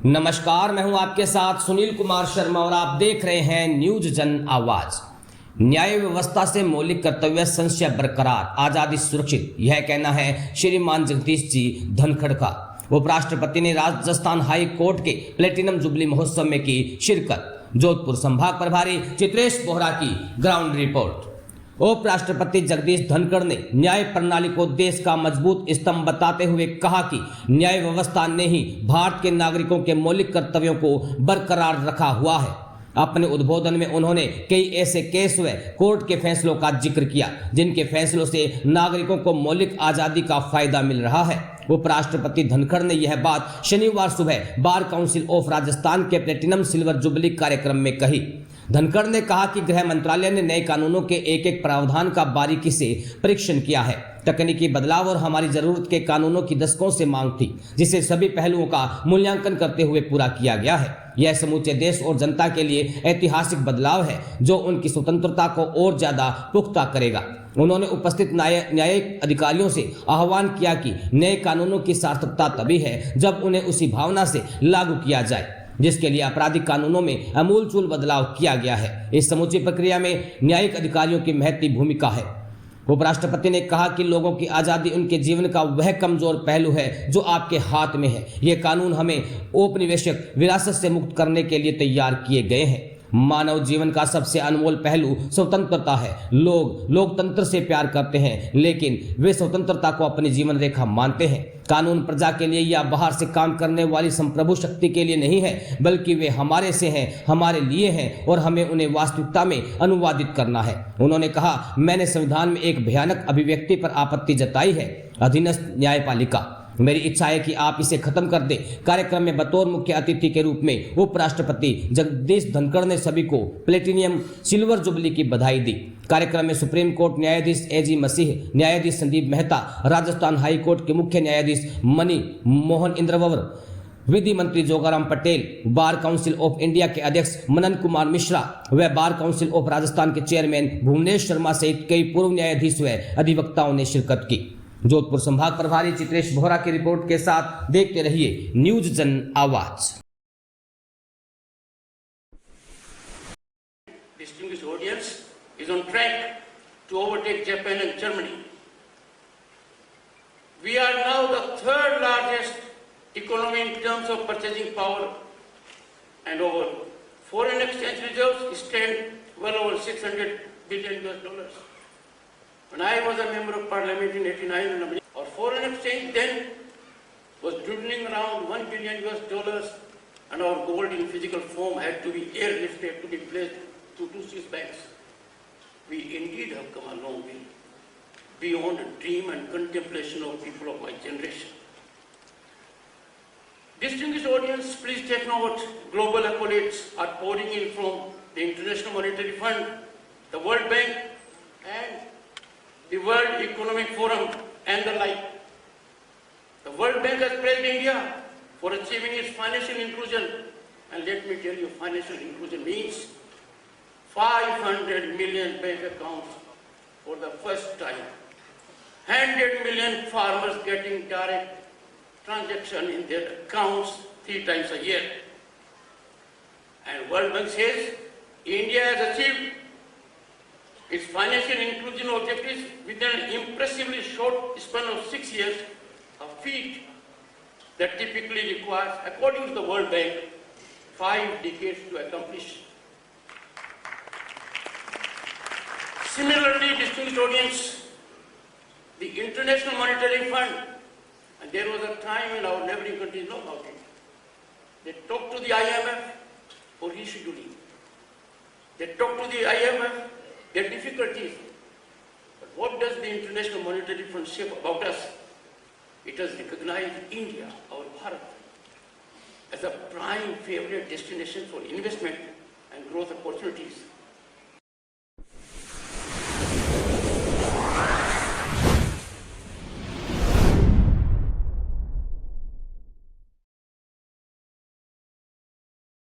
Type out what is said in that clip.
नमस्कार, मैं हूं आपके साथ सुनील कुमार शर्मा और आप देख रहे हैं न्यूज जन आवाज। न्याय व्यवस्था से मौलिक कर्तव्य संशय बरकरार, आजादी सुरक्षित, यह कहना है श्रीमान जगदीश जी धनखड़ का। उपराष्ट्रपति ने राजस्थान हाई कोर्ट के प्लेटिनम जुबली महोत्सव में की शिरकत। जोधपुर संभाग प्रभारी चित्रेश बोहरा की ग्राउंड रिपोर्ट। उपराष्ट्रपति जगदीश धनखड़ ने न्याय प्रणाली को देश का मजबूत स्तंभ बताते हुए कहा कि न्याय व्यवस्था ने ही भारत के नागरिकों के मौलिक कर्तव्यों को बरकरार रखा हुआ है। अपने उद्बोधन में उन्होंने कई ऐसे केस व कोर्ट के फैसलों का जिक्र किया जिनके फैसलों से नागरिकों को मौलिक आजादी का फायदा मिल रहा है। उपराष्ट्रपति धनखड़ ने यह बात शनिवार सुबह बार काउंसिल ऑफ राजस्थान के प्लेटिनम सिल्वर जुबली कार्यक्रम में कही। धनखड़ ने कहा कि गृह मंत्रालय ने नए कानूनों के एक एक प्रावधान का बारीकी से परीक्षण किया है। तकनीकी बदलाव और हमारी जरूरत के कानूनों की दशकों से मांग थी, जिसे सभी पहलुओं का मूल्यांकन करते हुए पूरा किया गया है। यह समूचे देश और जनता के लिए ऐतिहासिक बदलाव है जो उनकी स्वतंत्रता को और ज्यादा पुख्ता करेगा। उन्होंने उपस्थित न्यायिक अधिकारियों से आह्वान किया कि नए कानूनों की सार्थकता तभी है जब उन्हें उसी भावना से लागू किया जाए जिसके लिए आपराधिक कानूनों में आमूलचूल बदलाव किया गया है। इस समूची प्रक्रिया में न्यायिक अधिकारियों की महत्वपूर्ण भूमिका है। उपराष्ट्रपति ने कहा कि लोगों की आज़ादी उनके जीवन का वह कमजोर पहलू है जो आपके हाथ में है। ये कानून हमें औपनिवेशिक विरासत से मुक्त करने के लिए तैयार किए गए हैं। मानव जीवन का सबसे अनमोल पहलू स्वतंत्रता है। लोग लोकतंत्र से प्यार करते हैं, लेकिन वे स्वतंत्रता को अपनी जीवन रेखा मानते हैं। कानून प्रजा के लिए या बाहर से काम करने वाली संप्रभु शक्ति के लिए नहीं है, बल्कि वे हमारे से हैं, हमारे लिए हैं और हमें उन्हें वास्तविकता में अनुवादित करना है। उन्होंने कहा, मैंने संविधान में एक भयानक अभिव्यक्ति पर आपत्ति जताई है, अधीनस्थ न्यायपालिका। मेरी इच्छा है कि आप इसे खत्म कर दें। कार्यक्रम में बतौर मुख्य अतिथि के रूप में उपराष्ट्रपति जगदीश धनखड़ ने सभी को प्लेटिनियम सिल्वर जुबली की बधाई दी। कार्यक्रम में सुप्रीम कोर्ट न्यायाधीश एजी मसीह, न्यायाधीश संदीप मेहता, राजस्थान हाई कोर्ट के मुख्य न्यायाधीश मणि मोहन इंद्रवर, विधि मंत्री Jogaram Patel, bar council of India के अध्यक्ष मनन कुमार मिश्रा व बार काउंसिल ऑफ राजस्थान के चेयरमैन भुवनेश शर्मा सहित कई पूर्व न्यायाधीश व अधिवक्ताओं ने शिरकत की। जोधपुर संभाग प्रभारी चित्रेश बोहरा की रिपोर्ट के साथ देखते रहिए न्यूज जन आवाज। Distinguished audience is on track to overtake Japan and Germany. We are now the third largest economy in terms of purchasing power, and our foreign exchange reserves stand well over $600 billion. When I was a member of parliament in 1989, our foreign exchange then was dwindling around $1 billion, and our gold in physical form had to be airlifted to be placed to 2 Swiss banks. We indeed have come a long way, beyond the dream and contemplation of people of my generation. Distinguished audience, please take note, global accolades are pouring in from the International Monetary Fund, the World Bank, and the World Economic Forum and the like. The World Bank has praised India for achieving its financial inclusion, and let me tell you, financial inclusion means 500 million bank accounts for the first time, 100 million farmers getting direct transaction in their accounts 3 times a year. And World Bank says India has achieved its financial inclusion objectives within an impressively short span of 6 years, a feat that typically requires, according to the World Bank, 5 decades to accomplish. Similarly, distinguished audience, the International Monetary Fund, and there was a time when our neighboring countries know about it. They talked to the IMF for rescheduling. They talked to the IMF their difficulties. But what does the International Monetary Fund say about us? It has recognized India, our Bharat, as a prime favorite destination for investment and growth opportunities.